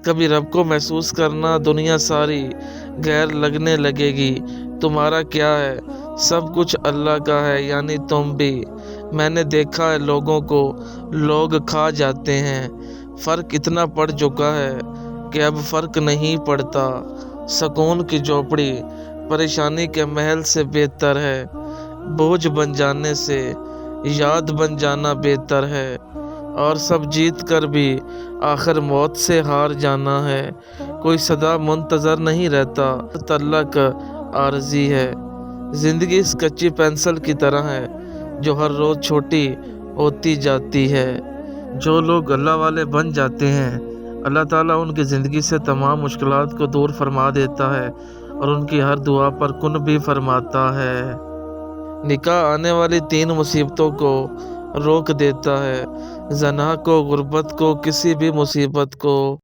कभी रब को महसूस करना, दुनिया सारी गैर लगने लगेगी। तुम्हारा क्या है, सब कुछ अल्लाह का है, यानी तुम भी। मैंने देखा है लोगों को, लोग खा जाते हैं। फ़र्क इतना पड़ चुका है कि अब फ़र्क नहीं पड़ता। सुकून की झोपड़ी परेशानी के महल से बेहतर है। बोझ बन जाने से याद बन जाना बेहतर है। और सब जीत कर भी आखिर मौत से हार जाना है। कोई सदा मुंतज़र नहीं रहता, तल्लक आरज़ी है। ज़िंदगी इस कच्ची पेंसिल की तरह है जो हर रोज़ छोटी होती जाती है। जो लोग अल्लाह वाले बन जाते हैं, अल्लाह ताला उनकी ज़िंदगी से तमाम मुश्किलात को दूर फरमा देता है और उनकी हर दुआ पर कुन भी फरमाता है। निकाह आने वाली 3 मुसीबतों को रोक देता है, ज़ना को, गुर्बत को, किसी भी मुसीबत को।